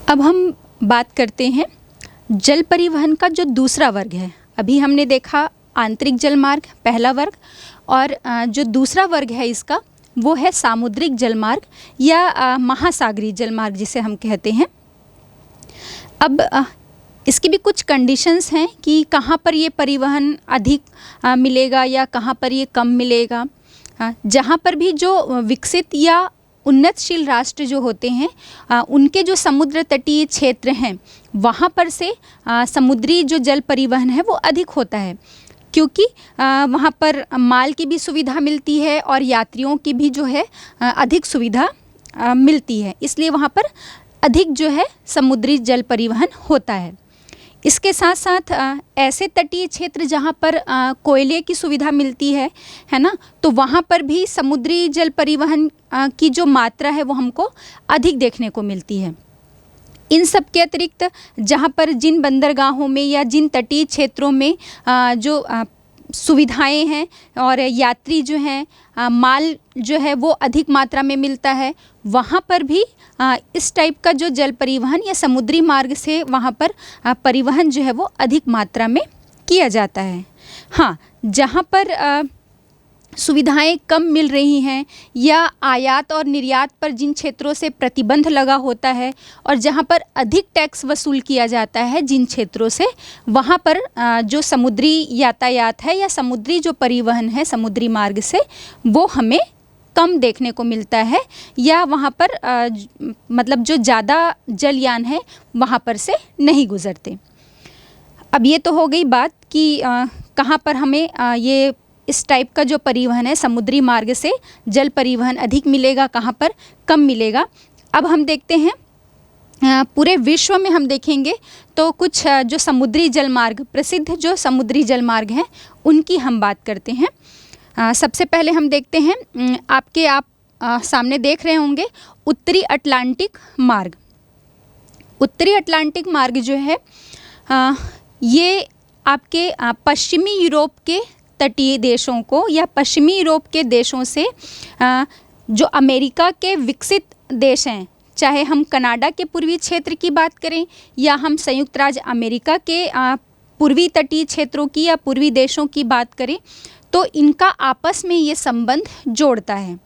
अब हम बात करते हैं जल परिवहन का जो दूसरा वर्ग है। अभी हमने देखा आंतरिक जलमार्ग पहला वर्ग, और जो दूसरा वर्ग है इसका वो है सामुद्रिक जलमार्ग या महासागरीय जलमार्ग जिसे हम कहते हैं। अब इसकी भी कुछ कंडीशंस हैं कि कहाँ पर ये परिवहन अधिक मिलेगा या कहाँ पर ये कम मिलेगा। जहाँ पर भी जो विकसित या उन्नतशील राष्ट्र जो होते हैं उनके जो समुद्र तटीय क्षेत्र हैं वहाँ पर से समुद्री जो जल परिवहन है वो अधिक होता है, क्योंकि वहाँ पर माल की भी सुविधा मिलती है और यात्रियों की भी जो है अधिक सुविधा मिलती है, इसलिए वहाँ पर अधिक जो है समुद्री जल परिवहन होता है। इसके साथ साथ ऐसे तटीय क्षेत्र जहाँ पर कोयले की सुविधा मिलती है ना, तो वहाँ पर भी समुद्री जल परिवहन की जो मात्रा है वो हमको अधिक देखने को मिलती है। इन सब के अतिरिक्त जहाँ पर जिन बंदरगाहों में या जिन तटीय क्षेत्रों में जो सुविधाएं हैं और यात्री जो हैं माल जो है वो अधिक मात्रा में मिलता है, वहाँ पर भी इस टाइप का जो जल परिवहन या समुद्री मार्ग से वहाँ पर परिवहन जो है वो अधिक मात्रा में किया जाता है। हाँ, जहाँ पर सुविधाएं कम मिल रही हैं या आयात और निर्यात पर जिन क्षेत्रों से प्रतिबंध लगा होता है और जहां पर अधिक टैक्स वसूल किया जाता है जिन क्षेत्रों से, वहां पर जो समुद्री यातायात है या समुद्री जो परिवहन है समुद्री मार्ग से वो हमें कम देखने को मिलता है, या वहां पर मतलब जो ज़्यादा जलयान है वहां पर से नहीं गुज़रते। अब ये तो हो गई बात कि कहाँ पर हमें ये इस टाइप का जो परिवहन है समुद्री मार्ग से जल परिवहन अधिक मिलेगा, कहाँ पर कम मिलेगा। अब हम देखते हैं पूरे विश्व में हम देखेंगे तो कुछ जो समुद्री जलमार्ग प्रसिद्ध जो समुद्री जलमार्ग हैं उनकी हम बात करते हैं। सबसे पहले हम देखते हैं आप सामने देख रहे होंगे उत्तरी अटलांटिक मार्ग। उत्तरी अटलांटिक मार्ग जो है ये आपके पश्चिमी यूरोप के तटीय देशों को या पश्चिमी यूरोप के देशों से जो अमेरिका के विकसित देश हैं, चाहे हम कनाडा के पूर्वी क्षेत्र की बात करें या हम संयुक्त राज्य अमेरिका के पूर्वी तटीय क्षेत्रों की या पूर्वी देशों की बात करें, तो इनका आपस में ये संबंध जोड़ता है।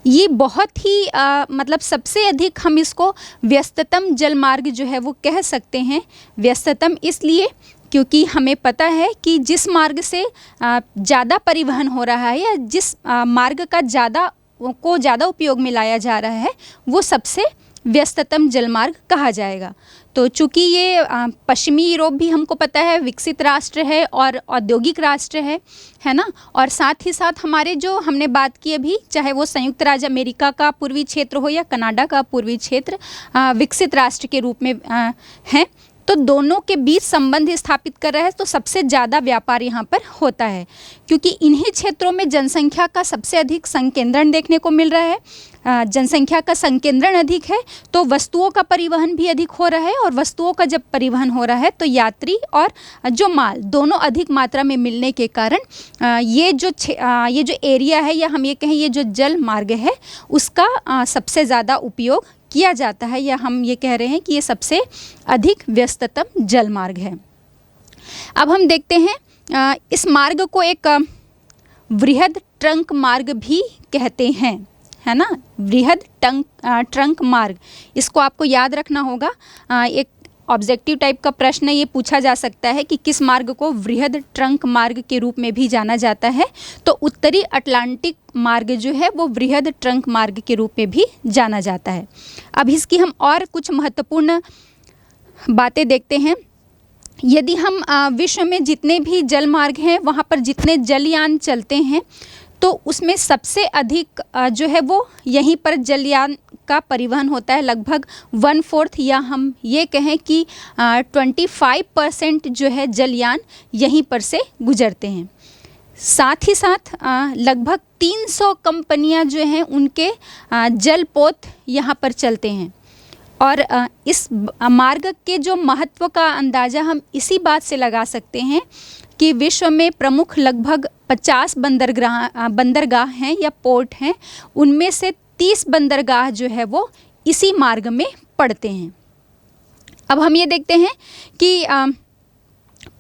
ये बहुत ही मतलब सबसे अधिक हम इसको व्यस्ततम जलमार्ग जो है वो कह सकते हैं। व्यस्ततम इसलिए क्योंकि हमें पता है कि जिस मार्ग से ज़्यादा परिवहन हो रहा है या जिस मार्ग का ज़्यादा उपयोग में लाया जा रहा है वो सबसे व्यस्ततम जलमार्ग कहा जाएगा। तो चूँकि ये पश्चिमी यूरोप भी हमको पता है विकसित राष्ट्र है और औद्योगिक राष्ट्र है ना, और साथ ही साथ हमारे जो हमने बात की अभी, चाहे वो संयुक्त राज्य अमेरिका का पूर्वी क्षेत्र हो या कनाडा का पूर्वी क्षेत्र, विकसित राष्ट्र के रूप में हैं, तो दोनों के बीच संबंध स्थापित कर रहा है। तो सबसे ज़्यादा व्यापार यहाँ पर होता है क्योंकि इन्हीं क्षेत्रों में जनसंख्या का सबसे अधिक संकेंद्रण देखने को मिल रहा है। जनसंख्या का संकेंद्रण अधिक है तो वस्तुओं का परिवहन भी अधिक हो रहा है, और वस्तुओं का जब परिवहन हो रहा है तो यात्री और जो माल दोनों अधिक मात्रा में मिलने के कारण ये जो एरिया है या हम ये कहें ये जो जल मार्ग है उसका सबसे ज़्यादा उपयोग किया जाता है, या हम ये कह रहे हैं कि ये सबसे अधिक व्यस्ततम जल मार्ग है। अब हम देखते हैं इस मार्ग को एक वृहद ट्रंक मार्ग भी कहते हैं, है ना, वृहद ट्रंक मार्ग। इसको आपको याद रखना होगा। एक ऑब्जेक्टिव टाइप का प्रश्न ये पूछा जा सकता है कि किस मार्ग को वृहद ट्रंक मार्ग के रूप में भी जाना जाता है, तो उत्तरी अटलांटिक मार्ग जो है वो वृहद ट्रंक मार्ग के रूप में भी जाना जाता है। अब इसकी हम और कुछ महत्वपूर्ण बातें देखते हैं। यदि हम विश्व में जितने भी जल मार्ग हैं वहाँ पर जितने जलयान चलते हैं तो उसमें सबसे अधिक जो है वो यहीं पर जलयान का परिवहन होता है। लगभग 1/4 या हम ये कहें कि 25% जो है जलयान यहीं पर से गुजरते हैं। साथ ही साथ लगभग 300 कंपनियां जो हैं उनके जलपोत यहाँ पर चलते हैं, और इस मार्ग के जो महत्व का अंदाज़ा हम इसी बात से लगा सकते हैं कि विश्व में प्रमुख लगभग 50 बंदरगाह हैं या पोर्ट हैं, उनमें से 30 बंदरगाह जो है वो इसी मार्ग में पड़ते हैं। अब हम ये देखते हैं कि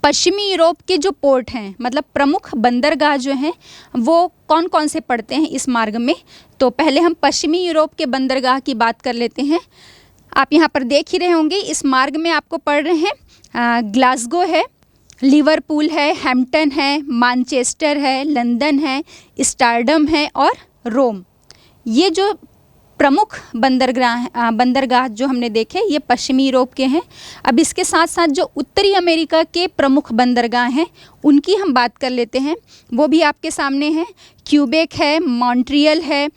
पश्चिमी यूरोप के जो पोर्ट हैं, मतलब प्रमुख बंदरगाह जो हैं, वो कौन कौन से पड़ते हैं इस मार्ग में। तो पहले हम पश्चिमी यूरोप के बंदरगाह की बात कर लेते हैं। आप यहाँ पर देख ही रहे होंगे, इस मार्ग में आपको पड़ रहे हैं ग्लासगो है, लिवरपूल है, हैम्पटन है, मैनचेस्टर है, लंदन है, स्टारडम है और रोम। ये जो प्रमुख बंदरगाह जो हमने देखे ये पश्चिमी यूरोप के हैं। अब इसके साथ साथ जो उत्तरी अमेरिका के प्रमुख बंदरगाह हैं उनकी हम बात कर लेते हैं। वो भी आपके सामने हैं। क्यूबेक है, मॉन्ट्रियल है,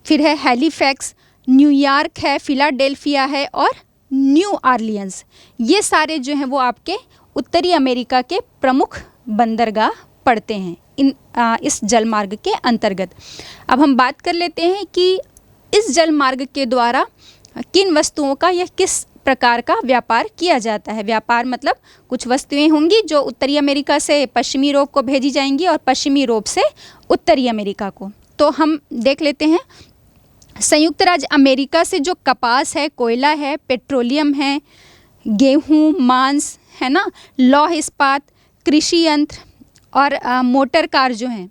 फिर है हैलिफैक्स, न्यूयॉर्क है, फिलाडेल्फिया है और न्यू ऑरलियंस। ये सारे जो हैं वो आपके उत्तरी अमेरिका के प्रमुख बंदरगाह पड़ते हैं इस जलमार्ग के अंतर्गत। अब हम बात कर लेते हैं कि इस जलमार्ग के द्वारा किन वस्तुओं का या किस प्रकार का व्यापार किया जाता है। व्यापार मतलब कुछ वस्तुएं होंगी जो उत्तरी अमेरिका से पश्चिमी यूरोप को भेजी जाएंगी और पश्चिमी यूरोप से उत्तरी अमेरिका को। तो हम देख लेते हैं, संयुक्त राज्य अमेरिका से जो कपास है, कोयला है, पेट्रोलियम है, गेहूँ, मांस है ना, लौह इस्पात, कृषि यंत्र और मोटर कार जो हैं।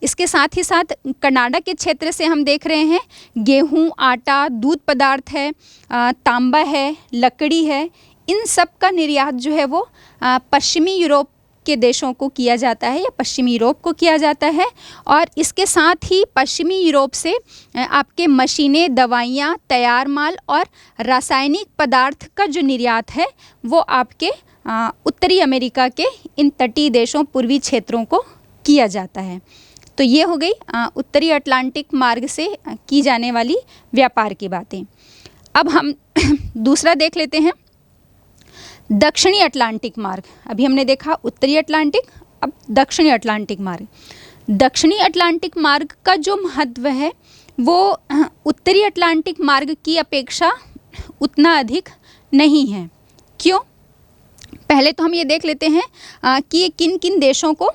इसके साथ ही साथ कनाडा के क्षेत्र से हम देख रहे हैं गेहूं, आटा, दूध पदार्थ है, तांबा है, लकड़ी है। इन सब का निर्यात जो है वो पश्चिमी यूरोप के देशों को किया जाता है या पश्चिमी यूरोप को किया जाता है। और इसके साथ ही पश्चिमी यूरोप से आपके मशीनें, दवाइयाँ, तैयार माल और रासायनिक पदार्थ का जो निर्यात है वो आपके उत्तरी अमेरिका के इन तटीय देशों, पूर्वी क्षेत्रों को किया जाता है। तो ये हो गई उत्तरी अटलांटिक मार्ग से की जाने वाली व्यापार की बातें। अब हम दूसरा देख लेते हैं, दक्षिणी अटलांटिक मार्ग। अभी हमने देखा उत्तरी अटलांटिक, अब दक्षिणी अटलांटिक मार्ग। दक्षिणी अटलांटिक मार्ग का जो महत्व है वो उत्तरी अटलांटिक मार्ग की अपेक्षा उतना अधिक नहीं है। क्यों? पहले तो हम ये देख लेते हैं कि ये किन किन देशों को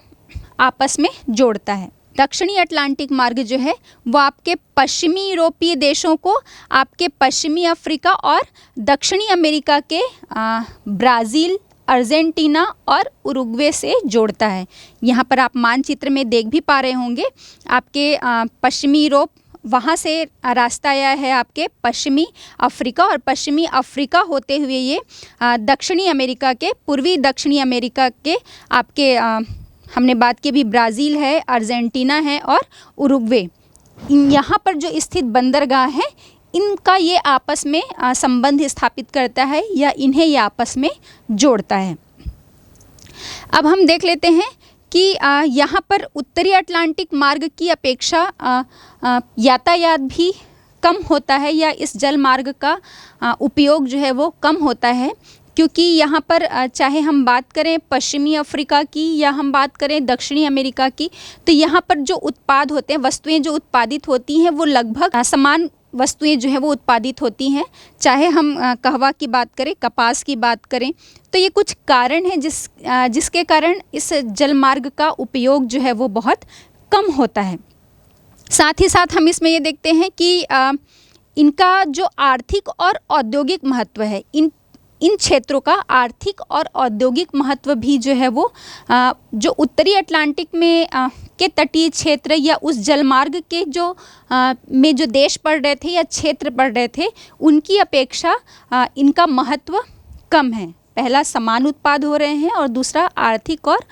आपस में जोड़ता है। दक्षिणी अटलांटिक मार्ग जो है वो आपके पश्चिमी यूरोपीय देशों को आपके पश्चिमी अफ्रीका और दक्षिणी अमेरिका के ब्राज़ील, अर्जेंटीना और उरुग्वे से जोड़ता है। यहाँ पर आप मानचित्र में देख भी पा रहे होंगे, आपके पश्चिमी यूरोप वहाँ से रास्ता आया है आपके पश्चिमी अफ्रीका, और पश्चिमी अफ्रीका होते हुए ये दक्षिणी अमेरिका के, पूर्वी दक्षिणी अमेरिका के आपके हमने बात की भी ब्राज़ील है, अर्जेंटीना है और उरुग्वे। यहाँ पर जो स्थित बंदरगाह हैं इनका ये आपस में संबंध स्थापित करता है या इन्हें ये आपस में जोड़ता है। अब हम देख लेते हैं कि यहाँ पर उत्तरी अटलांटिक मार्ग की अपेक्षा यातायात भी कम होता है या इस जल मार्ग का उपयोग जो है वो कम होता है, क्योंकि यहाँ पर चाहे हम बात करें पश्चिमी अफ्रीका की या हम बात करें दक्षिणी अमेरिका की, तो यहाँ पर जो उत्पाद होते हैं, वस्तुएं जो उत्पादित होती हैं वो लगभग समान वस्तुएं जो है वो उत्पादित होती हैं। चाहे हम कहवा की बात करें, कपास की बात करें, तो ये कुछ कारण हैं जिसके कारण इस जलमार्ग का उपयोग जो है वो बहुत कम होता है। साथ ही साथ हम इसमें ये देखते हैं कि इनका जो आर्थिक और औद्योगिक महत्व है, इन क्षेत्रों का आर्थिक और औद्योगिक महत्व भी जो है वो जो उत्तरी अटलांटिक में के तटीय क्षेत्र या उस जलमार्ग के में जो देश पड़ रहे थे या क्षेत्र पड़ रहे थे उनकी अपेक्षा इनका महत्व कम है। पहला, समान उत्पाद हो रहे हैं और दूसरा, आर्थिक और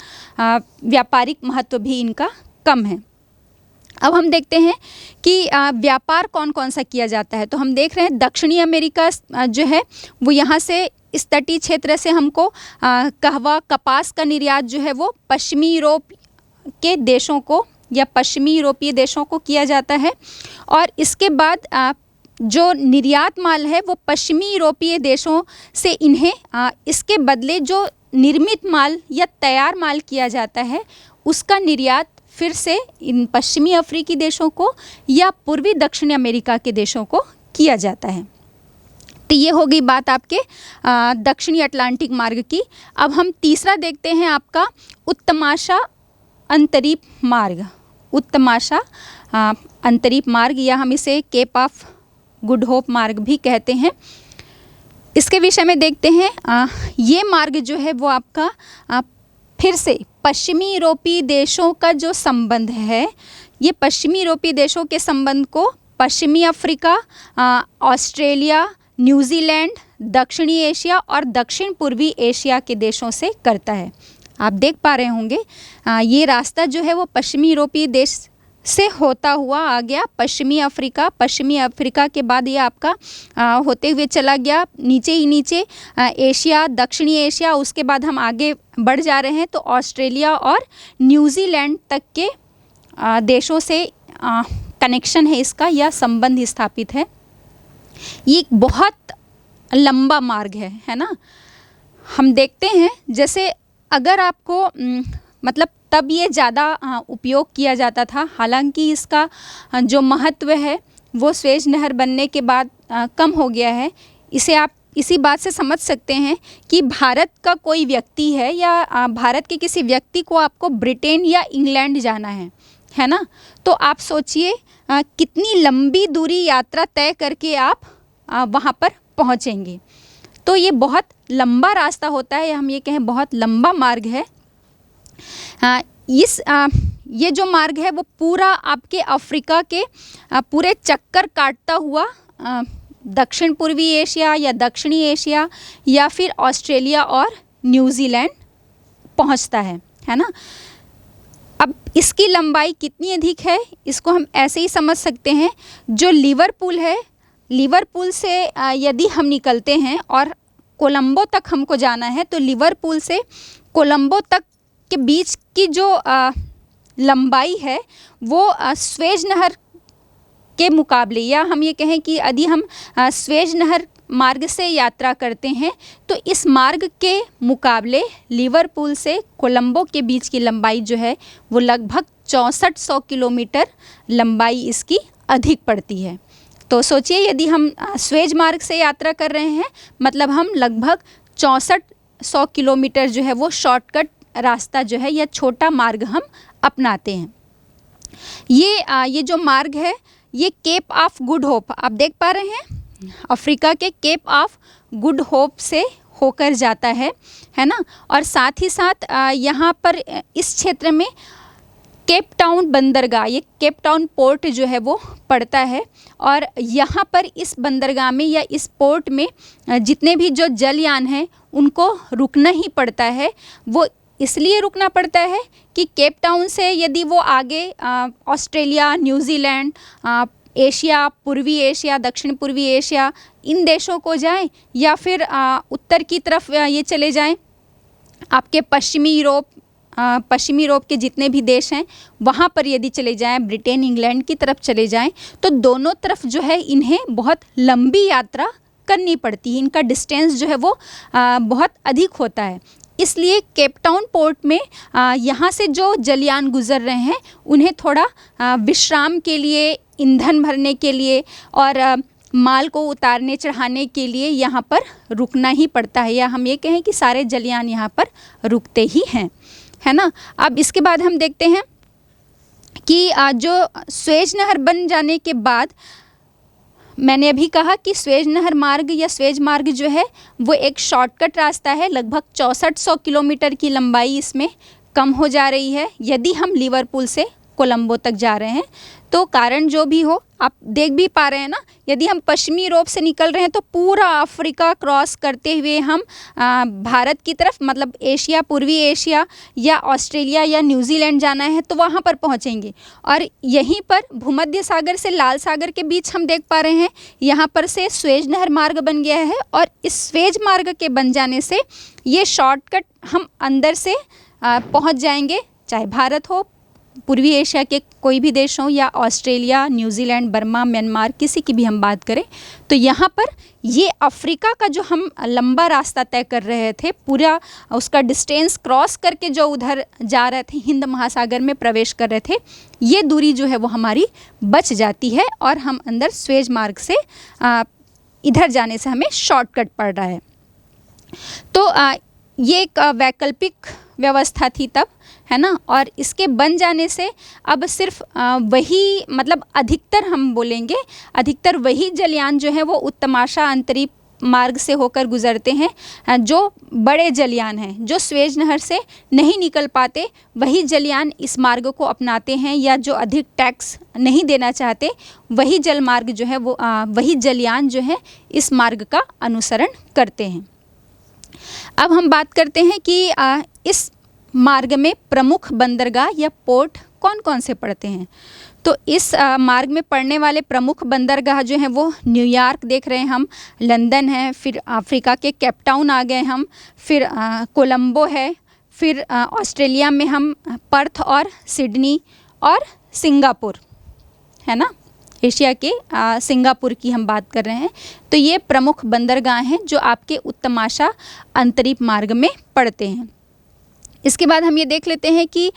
व्यापारिक महत्व भी इनका कम है। अब हम देखते हैं कि व्यापार कौन कौन सा किया जाता है। तो हम देख रहे हैं दक्षिणी अमेरिका जो है वो यहाँ से इस तटीय क्षेत्र से हमको कहवा, कपास का निर्यात जो है वो पश्चिमी यूरोप के देशों को या पश्चिमी यूरोपीय देशों को किया जाता है, और इसके बाद जो निर्यात माल है वो पश्चिमी यूरोपीय देशों से इन्हें इसके बदले जो निर्मित माल या तैयार माल किया जाता है उसका निर्यात फिर से इन पश्चिमी अफ्रीकी देशों को या पूर्वी दक्षिण अमेरिका के देशों को किया जाता है। तो ये हो गई बात आपके दक्षिणी अटलांटिक मार्ग की। अब हम तीसरा देखते हैं आपका उत्तमाशा अंतरीप मार्ग। उत्तमाशा अंतरीप मार्ग या हम इसे केप ऑफ गुड होप मार्ग भी कहते हैं। इसके विषय में देखते हैं। ये मार्ग जो है वो आपका फिर से पश्चिमी यूरोपीय देशों का जो संबंध है, ये पश्चिमी यूरोपीय देशों के संबंध को पश्चिमी अफ्रीका, ऑस्ट्रेलिया, न्यूजीलैंड, दक्षिणी एशिया और दक्षिण पूर्वी एशिया के देशों से करता है। आप देख पा रहे होंगे ये रास्ता जो है वो पश्चिमी यूरोपीय देश से होता हुआ आ गया पश्चिमी अफ्रीका के बाद ये आपका होते हुए चला गया नीचे ही नीचे एशिया, दक्षिणी एशिया, उसके बाद हम आगे बढ़ जा रहे हैं तो ऑस्ट्रेलिया और न्यूजीलैंड तक के देशों से कनेक्शन है इसका या संबंध स्थापित है। ये एक बहुत लंबा मार्ग है ना। हम देखते हैं जैसे अगर आपको मतलब तब ये ज़्यादा उपयोग किया जाता था, हालांकि इसका जो महत्व है वो स्वेज नहर बनने के बाद कम हो गया है। इसे आप इसी बात से समझ सकते हैं कि भारत का कोई व्यक्ति है या भारत के किसी व्यक्ति को आपको ब्रिटेन या इंग्लैंड जाना है ना, तो आप सोचिए कितनी लंबी दूरी यात्रा तय करके आप वहाँ पर पहुँचेंगे। तो ये बहुत लंबा रास्ता होता है, हम ये कहें बहुत लंबा मार्ग है। ये जो मार्ग है वो पूरा आपके अफ्रीका के पूरे चक्कर काटता हुआ दक्षिण पूर्वी एशिया या दक्षिणी एशिया या फिर ऑस्ट्रेलिया और न्यूजीलैंड पहुंचता है ना। अब इसकी लंबाई कितनी अधिक है इसको हम ऐसे ही समझ सकते हैं। जो लिवरपूल है, लिवरपूल से यदि हम निकलते हैं और कोलंबो तक हमको जाना है तो लिवरपूल से कोलंबो तक के बीच की जो लंबाई है वो स्वेज नहर के मुकाबले, या हम ये कहें कि यदि हम स्वेज नहर मार्ग से यात्रा करते हैं तो इस मार्ग के मुकाबले लिवरपूल से कोलंबो के बीच की लंबाई जो है वो लगभग 6400 किलोमीटर लंबाई इसकी अधिक पड़ती है। तो सोचिए यदि हम स्वेज मार्ग से यात्रा कर रहे हैं मतलब हम लगभग 6400 किलोमीटर जो है वो शॉर्टकट रास्ता जो है या छोटा मार्ग हम अपनाते हैं। ये जो मार्ग है ये केप ऑफ गुड होप आप देख पा रहे हैं, अफ्रीका के केप ऑफ गुड होप से होकर जाता है ना। और साथ ही साथ यहाँ पर इस क्षेत्र में केप टाउन बंदरगाह, ये केप टाउन पोर्ट जो है वो पड़ता है। और यहाँ पर इस बंदरगाह में या इस पोर्ट में जितने भी जो जलयान हैं उनको रुकना ही पड़ता है। वो इसलिए रुकना पड़ता है कि केप टाउन से यदि वो आगे ऑस्ट्रेलिया, न्यूजीलैंड, एशिया, पूर्वी एशिया, दक्षिण पूर्वी एशिया इन देशों को जाएं या फिर उत्तर की तरफ ये चले जाएं आपके पश्चिमी यूरोप के जितने भी देश हैं वहाँ पर यदि चले जाएं, ब्रिटेन, इंग्लैंड की तरफ चले जाएं तो दोनों तरफ जो है इन्हें बहुत लंबी यात्रा करनी पड़ती है। इनका डिस्टेंस जो है वो बहुत अधिक होता है। इसलिए केप टाउन पोर्ट में यहाँ से जो जलयान गुज़र रहे हैं उन्हें थोड़ा विश्राम के लिए, ईंधन भरने के लिए और माल को उतारने चढ़ाने के लिए यहाँ पर रुकना ही पड़ता है, या हम ये कहें कि सारे जलयान यहाँ पर रुकते ही हैं, है ना। अब इसके बाद हम देखते हैं कि जो स्वेज नहर बन जाने के बाद मैंने अभी कहा कि स्वेज नहर मार्ग या स्वेज मार्ग जो है वो एक शॉर्टकट रास्ता है। लगभग 6400 किलोमीटर की लंबाई इसमें कम हो जा रही है यदि हम लिवरपूल से कोलंबो तक जा रहे हैं। तो कारण जो भी हो आप देख भी पा रहे हैं ना, यदि हम पश्चिमी यूरोप से निकल रहे हैं तो पूरा अफ्रीका क्रॉस करते हुए हम भारत की तरफ मतलब एशिया, पूर्वी एशिया या ऑस्ट्रेलिया या न्यूजीलैंड जाना है तो वहाँ पर पहुँचेंगे। और यहीं पर भूमध्य सागर से लाल सागर के बीच हम देख पा रहे हैं यहाँ पर से स्वेज नहर मार्ग बन गया है। और इस स्वेज मार्ग के बन जाने से ये शॉर्टकट हम अंदर से पहुँच जाएंगे, चाहे भारत हो, पूर्वी एशिया के कोई भी देश हो या ऑस्ट्रेलिया, न्यूजीलैंड, बर्मा, म्यांमार, किसी की भी हम बात करें तो यहाँ पर ये अफ्रीका का जो हम लंबा रास्ता तय कर रहे थे पूरा उसका डिस्टेंस क्रॉस करके जो उधर जा रहे थे, हिंद महासागर में प्रवेश कर रहे थे, ये दूरी जो है वो हमारी बच जाती है और हम अंदर स्वेज मार्ग से इधर जाने से हमें शॉर्टकट पड़ रहा है। तो ये एक वैकल्पिक व्यवस्था थी तब, है ना। और इसके बन जाने से अब सिर्फ वही मतलब अधिकतर हम बोलेंगे अधिकतर वही जलयान जो है वो उत्तमाशा अंतरिक्ष मार्ग से होकर गुजरते हैं। जो बड़े जलयान हैं, जो स्वेज नहर से नहीं निकल पाते, वही जलयान इस मार्ग को अपनाते हैं, या जो अधिक टैक्स नहीं देना चाहते वही जलमार्ग जो है वो वही जलयान जो है इस मार्ग का अनुसरण करते हैं। अब हम बात करते हैं कि इस मार्ग में प्रमुख बंदरगाह या पोर्ट कौन कौन से पड़ते हैं। तो इस मार्ग में पड़ने वाले प्रमुख बंदरगाह जो हैं वो न्यूयॉर्क देख रहे हैं हम, लंदन है, फिर अफ्रीका के केप टाउन आ गए हम, फिर कोलंबो है, फिर ऑस्ट्रेलिया में हम पर्थ और सिडनी और सिंगापुर, है ना, एशिया के सिंगापुर की हम बात कर रहे हैं। तो ये प्रमुख बंदरगाह हैं जो आपके उत्तमाशा अंतरिक्ष मार्ग में पड़ते हैं। इसके बाद हम ये देख लेते हैं कि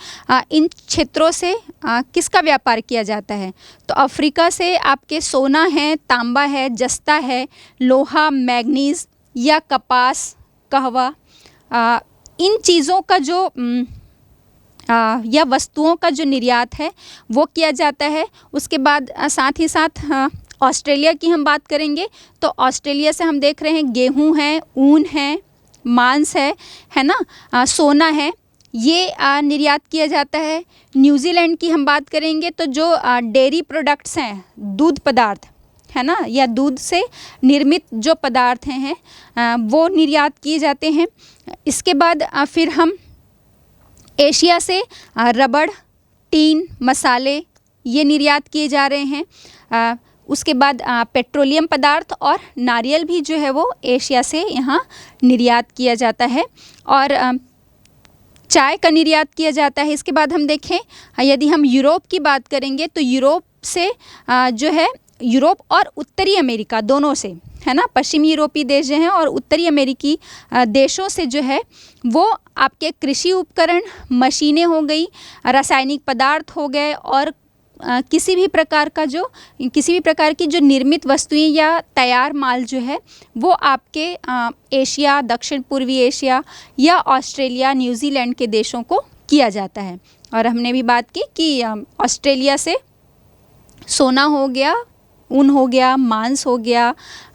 इन क्षेत्रों से किसका व्यापार किया जाता है। तो अफ्रीका से आपके सोना है, तांबा है, जस्ता है, लोहा, मैग्नीज या कपास, कहवा, इन चीज़ों का जो या वस्तुओं का जो निर्यात है वो किया जाता है। उसके बाद साथ ही साथ ऑस्ट्रेलिया की हम बात करेंगे तो ऑस्ट्रेलिया से हम देख रहे हैं गेहूं है, ऊन है, मांस है ना, सोना है, ये निर्यात किया जाता है। न्यूजीलैंड की हम बात करेंगे तो जो डेयरी प्रोडक्ट्स हैं, दूध पदार्थ है ना, या दूध से निर्मित जो पदार्थ हैं वो निर्यात किए जाते हैं। इसके बाद फिर हम एशिया से रबड़, टीन, मसाले ये निर्यात किए जा रहे हैं। उसके बाद पेट्रोलियम पदार्थ और नारियल भी जो है वो एशिया से यहाँ निर्यात किया जाता है, और चाय का निर्यात किया जाता है। इसके बाद हम देखें, यदि हम यूरोप की बात करेंगे तो यूरोप से जो है, यूरोप और उत्तरी अमेरिका दोनों से, है ना, पश्चिमी यूरोपीय देश जो हैं और उत्तरी अमेरिकी देशों से जो है वो आपके कृषि उपकरण, मशीनें हो गई, रासायनिक पदार्थ हो गए, और किसी भी प्रकार की जो निर्मित वस्तुएं या तैयार माल जो है वो आपके एशिया, दक्षिण पूर्वी एशिया या ऑस्ट्रेलिया, न्यूजीलैंड के देशों को किया जाता है। और हमने भी बात की कि ऑस्ट्रेलिया से सोना हो गया, ऊन हो गया, मांस हो गया।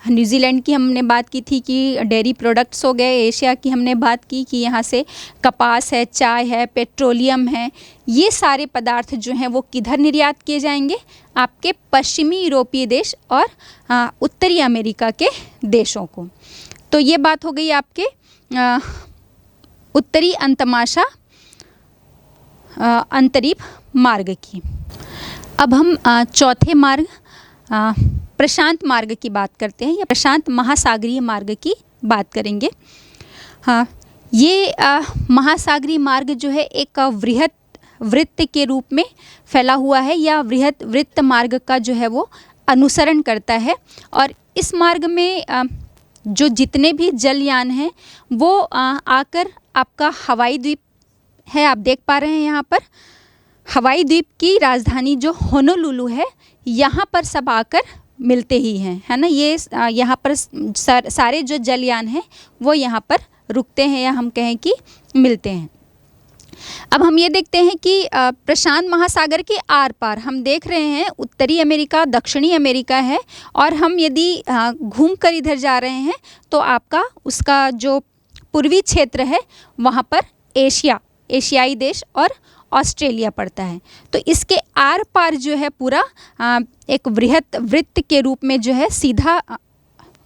न्यूजीलैंड की हमने बात की थी कि डेयरी प्रोडक्ट्स हो गए। एशिया की हमने बात की कि यहाँ से कपास है, चाय है, पेट्रोलियम है। ये सारे पदार्थ जो हैं वो किधर निर्यात किए जाएंगे, आपके पश्चिमी यूरोपीय देश और उत्तरी अमेरिका के देशों को। तो ये बात हो गई आपके उत्तरी अंतमाशा अंतरिक्ष मार्ग की। अब हम चौथे मार्ग प्रशांत मार्ग की बात करते हैं, या प्रशांत महासागरीय मार्ग की बात करेंगे। हाँ, ये महासागरीय मार्ग जो है एक वृहत वृत्त के रूप में फैला हुआ है, या वृहत वृत्त मार्ग का जो है वो अनुसरण करता है। और इस मार्ग में जो जितने भी जलयान हैं वो आकर आपका हवाई द्वीप है, आप देख पा रहे हैं यहाँ पर हवाई द्वीप की राजधानी जो होनोलुलु है, यहाँ पर सब आकर मिलते ही हैं, है ना। ये यहाँ पर सारे जो जलयान हैं वो यहाँ पर रुकते हैं, या हम कहें कि मिलते हैं। अब हम ये देखते हैं कि प्रशांत महासागर के आर पार हम देख रहे हैं उत्तरी अमेरिका, दक्षिणी अमेरिका है, और हम यदि घूम कर इधर जा रहे हैं तो आपका उसका जो पूर्वी क्षेत्र है वहाँ पर एशियाई देश और ऑस्ट्रेलिया पड़ता है। तो इसके आर पार जो है पूरा एक वृहत वृत्त के रूप में जो है सीधा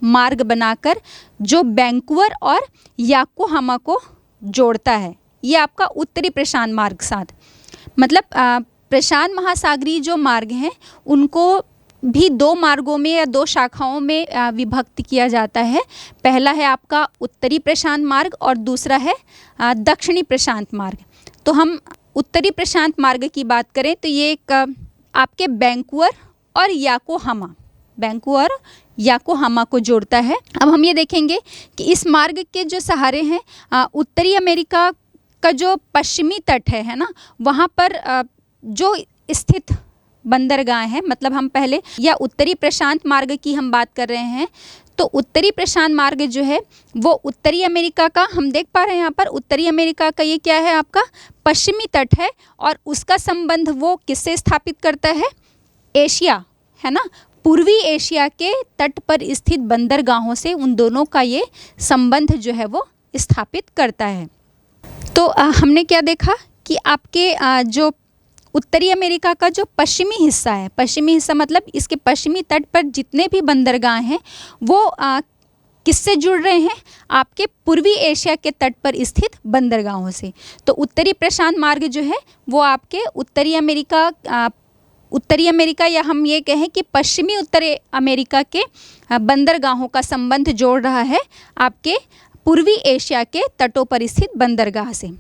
मार्ग बनाकर जो वैंकूवर और याकोहामा को जोड़ता है, ये आपका उत्तरी प्रशांत मार्ग साथ। मतलब प्रशांत महासागरीय जो मार्ग हैं उनको भी दो मार्गों में या दो शाखाओं में विभक्त किया जाता है। पहला है आपका उत्तरी प्रशांत मार्ग और दूसरा है दक्षिणी प्रशांत मार्ग। तो हम उत्तरी प्रशांत मार्ग की बात करें तो ये एक आपके वैंकूवर और याकोहामा को जोड़ता है। अब हम ये देखेंगे कि इस मार्ग के जो सहारे हैं उत्तरी अमेरिका का जो पश्चिमी तट है ना, वहाँ पर जो स्थित बंदरगाह हैं, मतलब हम पहले या उत्तरी प्रशांत मार्ग की हम बात कर रहे हैं, तो उत्तरी प्रशांत मार्ग जो है वो उत्तरी अमेरिका का, हम देख पा रहे हैं यहाँ पर उत्तरी अमेरिका का ये क्या है आपका पश्चिमी तट है, और उसका संबंध वो किससे स्थापित करता है, एशिया, है ना, पूर्वी एशिया के तट पर स्थित बंदरगाहों से उन दोनों का ये संबंध जो है वो स्थापित करता है। तो हमने क्या देखा कि आपके जो उत्तरी अमेरिका का जो पश्चिमी हिस्सा है, पश्चिमी हिस्सा मतलब इसके पश्चिमी तट पर जितने भी बंदरगाह हैं वो किससे जुड़ रहे हैं, आपके पूर्वी एशिया के तट पर स्थित बंदरगाहों से। तो उत्तरी प्रशांत मार्ग जो है वो आपके उत्तरी अमेरिका या हम ये कहें कि पश्चिमी उत्तरी अमेरिका के बंदरगाहों का संबंध जोड़ रहा है आपके पूर्वी एशिया के तटों पर स्थित बंदरगाह से।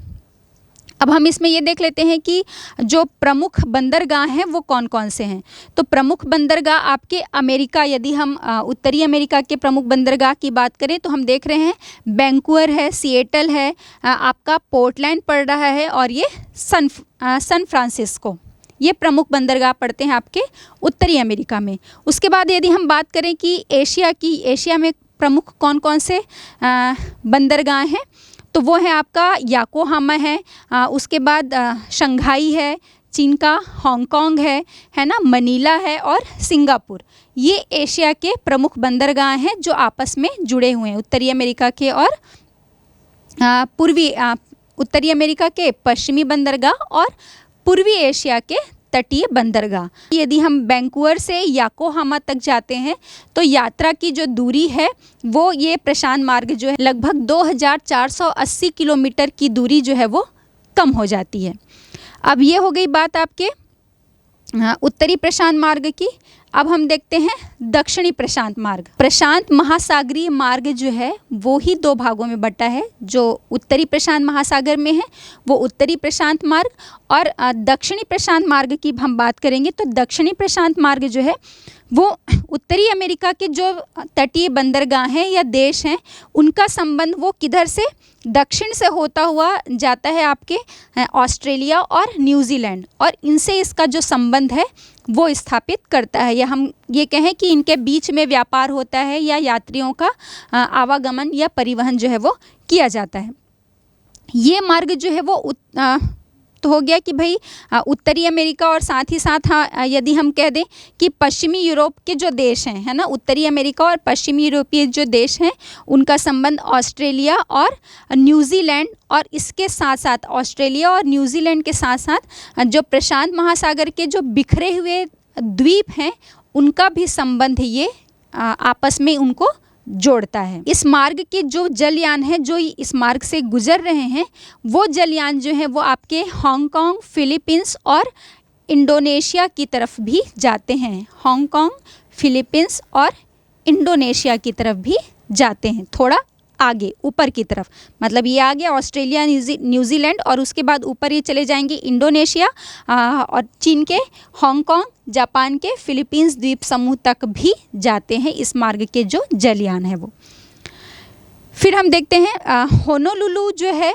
अब हम इसमें ये देख लेते हैं कि जो प्रमुख बंदरगाह हैं वो कौन कौन से हैं। तो प्रमुख बंदरगाह आपके अमेरिका, यदि हम उत्तरी अमेरिका के प्रमुख बंदरगाह की बात करें तो हम देख रहे हैं वैंकूवर है, सिएटल है, आपका पोर्टलैंड पड़ रहा है और ये सन फ्रांसिस्को, ये प्रमुख बंदरगाह पड़ते हैं आपके उत्तरी अमेरिका में। उसके बाद यदि हम बात करें कि एशिया में प्रमुख कौन कौन से बंदरगाह हैं, तो वो है आपका याकोहामा है, उसके बाद शंघाई है, चीन का हांगकांग है ना, मनीला है और सिंगापुर। ये एशिया के प्रमुख बंदरगाह हैं जो आपस में जुड़े हुए हैं, उत्तरी अमेरिका के और उत्तरी अमेरिका के पश्चिमी बंदरगाह और पूर्वी एशिया के तटीय बंदरगाह। यदि हम वैंकूवर से याकोहामा तक जाते हैं तो यात्रा की जो दूरी है वो ये प्रशांत मार्ग जो है लगभग 2480 किलोमीटर की दूरी जो है वो कम हो जाती है। अब ये हो गई बात आपके उत्तरी प्रशांत मार्ग की। अब हम देखते हैं दक्षिणी प्रशांत मार्ग। प्रशांत महासागरीय मार्ग जो है वो ही दो भागों में बटा है। जो उत्तरी प्रशांत महासागर में है वो उत्तरी प्रशांत मार्ग, और दक्षिणी प्रशांत मार्ग की हम बात करेंगे तो दक्षिणी प्रशांत मार्ग जो है वो उत्तरी अमेरिका के जो तटीय बंदरगाह हैं या देश हैं उनका संबंध वो किधर से, दक्षिण से होता हुआ जाता है आपके ऑस्ट्रेलिया और न्यूजीलैंड, और इनसे इसका जो संबंध है वो स्थापित करता है, या हम ये कहें कि इनके बीच में व्यापार होता है या यात्रियों का आवागमन या परिवहन जो है वो किया जाता है। ये मार्ग जो है वो तो हो गया कि भाई उत्तरी अमेरिका और साथ ही साथ यदि हम कह दें कि पश्चिमी यूरोप के जो देश हैं, है ना, उत्तरी अमेरिका और पश्चिमी यूरोपीय जो देश हैं उनका संबंध ऑस्ट्रेलिया और न्यूजीलैंड, और इसके साथ साथ ऑस्ट्रेलिया और न्यूजीलैंड के साथ साथ जो प्रशांत महासागर के जो बिखरे हुए द्वीप हैं उनका भी संबंध ये आपस में उनको जोड़ता है। इस मार्ग के जो जलयान है जो इस मार्ग से गुजर रहे हैं वो जलयान जो है वो आपके हांगकांग, फिलीपींस और इंडोनेशिया की तरफ भी जाते हैं। हांगकांग, फिलीपींस और इंडोनेशिया की तरफ भी जाते हैं, थोड़ा आगे ऊपर की तरफ, मतलब ये आ गया ऑस्ट्रेलिया, न्यूजीलैंड, और उसके बाद ऊपर ये चले जाएंगे इंडोनेशिया और चीन के हांगकांग, जापान के फिलीपींस द्वीप समूह तक भी जाते हैं इस मार्ग के जो जलयान है वो। फिर हम देखते हैं होनोलुलु जो है,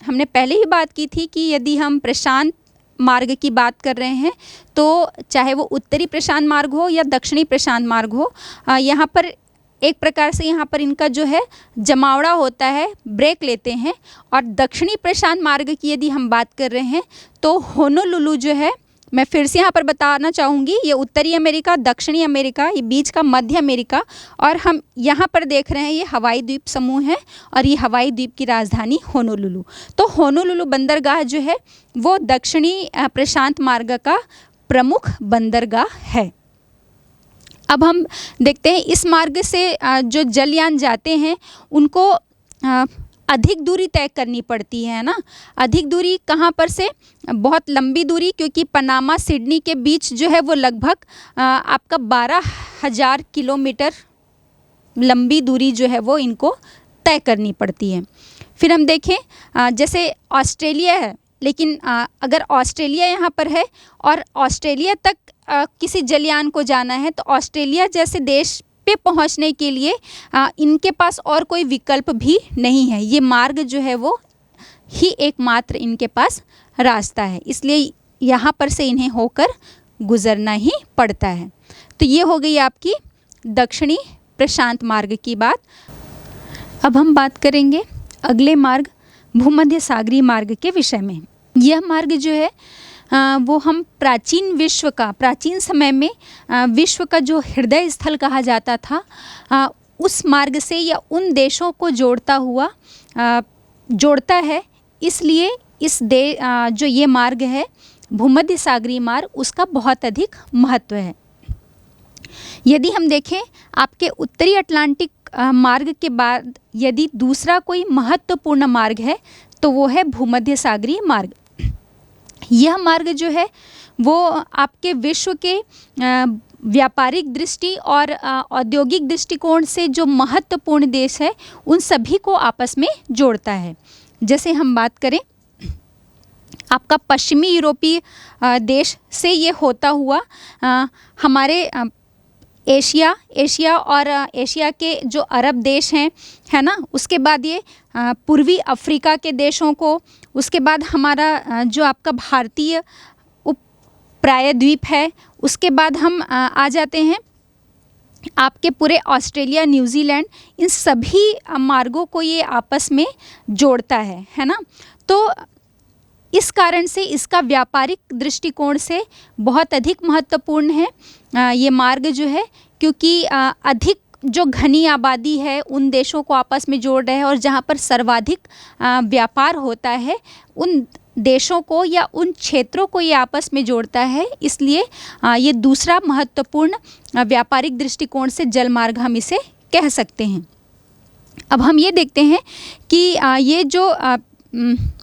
हमने पहले ही बात की थी कि यदि हम प्रशांत मार्ग की बात कर रहे हैं तो चाहे वो उत्तरी प्रशांत मार्ग हो या दक्षिणी प्रशांत मार्ग हो, यहाँ पर एक प्रकार से यहाँ पर इनका जो है जमावड़ा होता है, ब्रेक लेते हैं। और दक्षिणी प्रशांत मार्ग की यदि हम बात कर रहे हैं तो होनोलुलु जो है, मैं फिर से यहाँ पर बताना चाहूँगी, ये उत्तरी अमेरिका, दक्षिणी अमेरिका, ये बीच का मध्य अमेरिका, और हम यहाँ पर देख रहे हैं ये हवाई द्वीप समूह है और ये हवाई द्वीप की राजधानी होनोलुलु। तो होनोलुलु बंदरगाह जो है वो दक्षिणी प्रशांत मार्ग का प्रमुख बंदरगाह है। अब हम देखते हैं इस मार्ग से जो जलयान जाते हैं उनको अधिक दूरी तय करनी पड़ती है ना। अधिक दूरी कहाँ पर से, बहुत लंबी दूरी, क्योंकि पनामा सिडनी के बीच जो है वो लगभग आपका 12,000 किलोमीटर लंबी दूरी जो है वो इनको तय करनी पड़ती है। फिर हम देखें जैसे ऑस्ट्रेलिया है, लेकिन अगर ऑस्ट्रेलिया यहाँ पर है और ऑस्ट्रेलिया तक किसी जलयान को जाना है तो ऑस्ट्रेलिया जैसे देश पे पहुँचने के लिए इनके पास और कोई विकल्प भी नहीं है। ये मार्ग जो है वो ही एकमात्र इनके पास रास्ता है, इसलिए यहाँ पर से इन्हें होकर गुज़रना ही पड़ता है। तो ये हो गई आपकी दक्षिणी प्रशांत मार्ग की बात। अब हम बात करेंगे अगले मार्ग भूमध्य सागरीय मार्ग के विषय में। यह मार्ग जो है वो हम प्राचीन समय में विश्व का जो हृदय स्थल कहा जाता था, उस मार्ग से या उन देशों को जोड़ता है। इसलिए जो ये मार्ग है भूमध्य सागरीय मार्ग, उसका बहुत अधिक महत्व है। यदि हम देखें आपके उत्तरी अटलांटिक मार्ग के बाद यदि दूसरा कोई महत्वपूर्ण मार्ग है तो वो है भूमध्य सागरीय मार्ग। यह मार्ग जो है वो आपके विश्व के व्यापारिक दृष्टि और औद्योगिक दृष्टिकोण से जो महत्वपूर्ण देश है उन सभी को आपस में जोड़ता है। जैसे हम बात करें आपका पश्चिमी यूरोपीय देश से ये होता हुआ हमारे एशिया और एशिया के जो अरब देश हैं, है ना, उसके बाद ये पूर्वी अफ्रीका के देशों को, उसके बाद हमारा जो आपका भारतीय उप प्रायद्वीप है, उसके बाद हम आ जाते हैं आपके पूरे ऑस्ट्रेलिया, न्यूजीलैंड, इन सभी मार्गों को ये आपस में जोड़ता है ना। तो इस कारण से इसका व्यापारिक दृष्टिकोण से बहुत अधिक महत्वपूर्ण है ये मार्ग जो है, क्योंकि अधिक जो घनी आबादी है उन देशों को आपस में जोड़ रहे हैं और जहाँ पर सर्वाधिक व्यापार होता है उन देशों को या उन क्षेत्रों को ये आपस में जोड़ता है। इसलिए ये दूसरा महत्वपूर्ण व्यापारिक दृष्टिकोण से जल मार्ग हम इसे कह सकते हैं। अब हम ये देखते हैं कि ये जो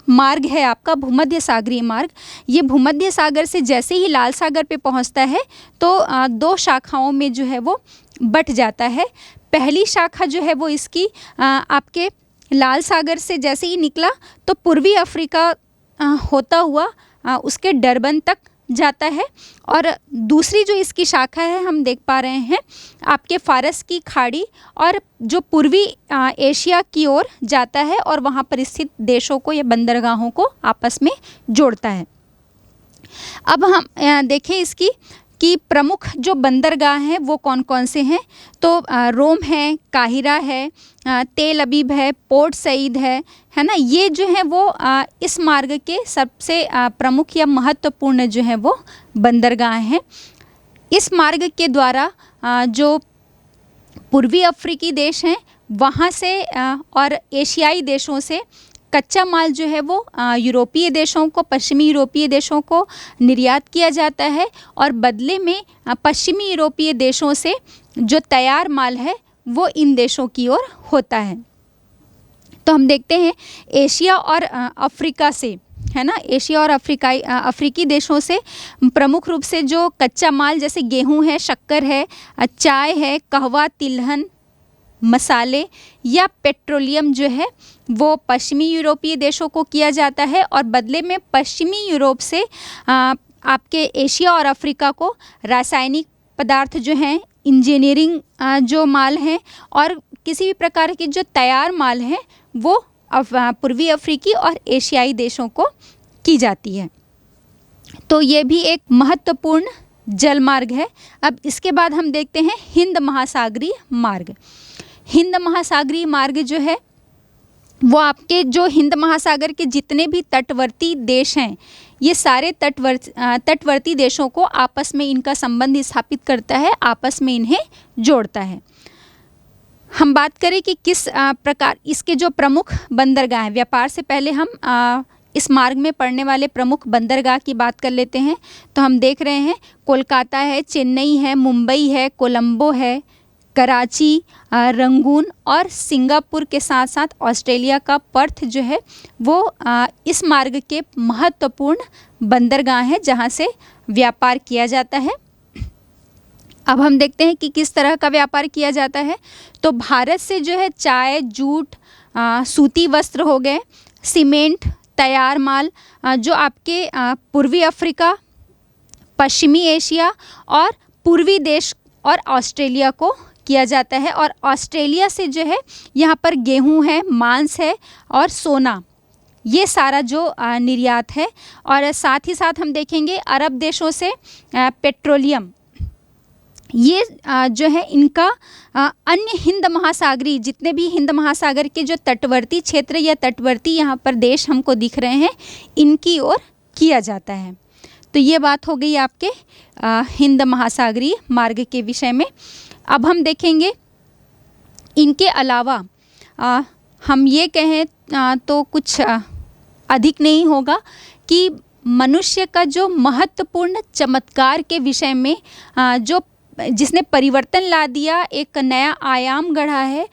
मार्ग है आपका भूमध्य सागरीय मार्ग, ये भूमध्य सागर से जैसे ही लाल सागर पे पहुंचता है तो दो शाखाओं में जो है वो बट जाता है। पहली शाखा जो है वो इसकी आपके लाल सागर से जैसे ही निकला तो पूर्वी अफ्रीका होता हुआ उसके डरबन तक जाता है, और दूसरी जो इसकी शाखा है हम देख पा रहे हैं आपके फारस की खाड़ी और जो पूर्वी एशिया की ओर जाता है और वहाँ पर स्थित देशों को या बंदरगाहों को आपस में जोड़ता है। अब हम देखें इसकी कि प्रमुख जो बंदरगाह हैं वो कौन कौन से हैं, तो रोम है, काहिरा है, तेल अबीब है, पोर्ट सईद है ना। ये जो है वो इस मार्ग के सबसे प्रमुख या महत्वपूर्ण जो है वो बंदरगाह हैं। इस मार्ग के द्वारा जो पूर्वी अफ्रीकी देश हैं वहाँ से और एशियाई देशों से कच्चा माल जो है वो यूरोपीय देशों को, पश्चिमी यूरोपीय देशों को निर्यात किया जाता है, और बदले में पश्चिमी यूरोपीय देशों से जो तैयार माल है वो इन देशों की ओर होता है। तो हम देखते हैं एशिया और अफ्रीका से, है ना, एशिया और अफ्रीकी देशों से प्रमुख रूप से जो कच्चा माल जैसे गेहूं है, शक्कर है, चाय है, कहवा, तिलहन, मसाले या पेट्रोलियम जो है वो पश्चिमी यूरोपीय देशों को किया जाता है, और बदले में पश्चिमी यूरोप से आपके एशिया और अफ्रीका को रासायनिक पदार्थ जो हैं, इंजीनियरिंग जो माल हैं और किसी भी प्रकार के जो तैयार माल हैं वो पूर्वी अफ्रीकी और एशियाई देशों को की जाती है। तो ये भी एक महत्वपूर्ण जल मार्ग है। अब इसके बाद हम देखते हैं हिंद महासागरीय मार्ग। हिंद महासागरीय मार्ग जो है वो आपके जो हिंद महासागर के जितने भी तटवर्ती देश हैं ये सारे तटवर्ती देशों को आपस में इनका संबंध स्थापित करता है, आपस में इन्हें जोड़ता है। हम बात करें कि किस प्रकार इसके जो प्रमुख बंदरगाह हैं, व्यापार से पहले हम इस मार्ग में पड़ने वाले प्रमुख बंदरगाह की बात कर लेते हैं। तो हम देख रहे हैं कोलकाता है, चेन्नई है, मुंबई है, कोलंबो है, कराची, रंगून और सिंगापुर के साथ साथ ऑस्ट्रेलिया का पर्थ जो है वो इस मार्ग के महत्वपूर्ण बंदरगाह हैं जहां से व्यापार किया जाता है। अब हम देखते हैं कि किस तरह का व्यापार किया जाता है। तो भारत से जो है चाय, जूट, सूती वस्त्र हो गए, सीमेंट, तैयार माल जो आपके पूर्वी अफ्रीका, पश्चिमी एशिया और पूर्वी देश और ऑस्ट्रेलिया को किया जाता है, और ऑस्ट्रेलिया से जो है यहाँ पर गेहूं है, मांस है और सोना, ये सारा जो निर्यात है। और साथ ही साथ हम देखेंगे अरब देशों से पेट्रोलियम, ये जो है इनका अन्य हिंद महासागरीय जितने भी हिंद महासागर के जो तटवर्ती क्षेत्र या तटवर्ती यहाँ पर देश हमको दिख रहे हैं इनकी ओर किया जाता है। तो ये बात हो गई आपके हिंद महासागरीय मार्ग के विषय में। अब हम देखेंगे इनके अलावा हम ये कहें तो कुछ अधिक नहीं होगा कि मनुष्य का जो महत्वपूर्ण चमत्कार के विषय में जो जिसने परिवर्तन ला दिया, एक नया आयाम गढ़ा है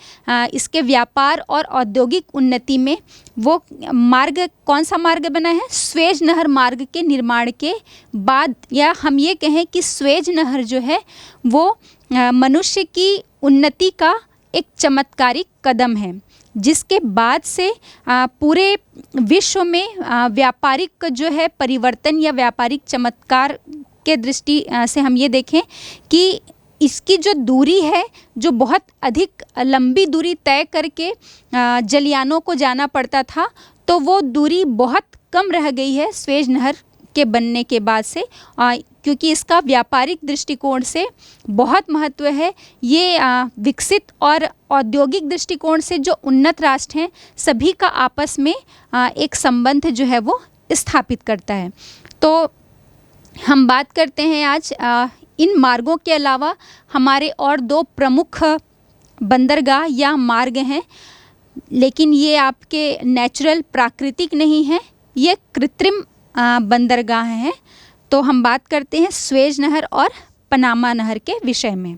इसके व्यापार और औद्योगिक उन्नति में, वो मार्ग कौन सा मार्ग बना है? स्वेज नहर मार्ग के निर्माण के बाद, या हम ये कहें कि स्वेज नहर जो है वो मनुष्य की उन्नति का एक चमत्कारिक कदम है, जिसके बाद से पूरे विश्व में व्यापारिक जो है परिवर्तन या व्यापारिक चमत्कार के दृष्टि से हम ये देखें कि इसकी जो दूरी है, जो बहुत अधिक लंबी दूरी तय करके जलयानों को जाना पड़ता था, तो वो दूरी बहुत कम रह गई है स्वेज नहर के बनने के बाद से, क्योंकि इसका व्यापारिक दृष्टिकोण से बहुत महत्व है। ये विकसित और औद्योगिक दृष्टिकोण से जो उन्नत राष्ट्र हैं सभी का आपस में एक संबंध जो है वो स्थापित करता है। तो हम बात करते हैं आज इन मार्गों के अलावा हमारे और दो प्रमुख बंदरगाह या मार्ग हैं, लेकिन ये आपके नेचुरल प्राकृतिक नहीं हैं, ये कृत्रिम बंदरगाह हैं। तो हम बात करते हैं स्वेज नहर और पनामा नहर के विषय में।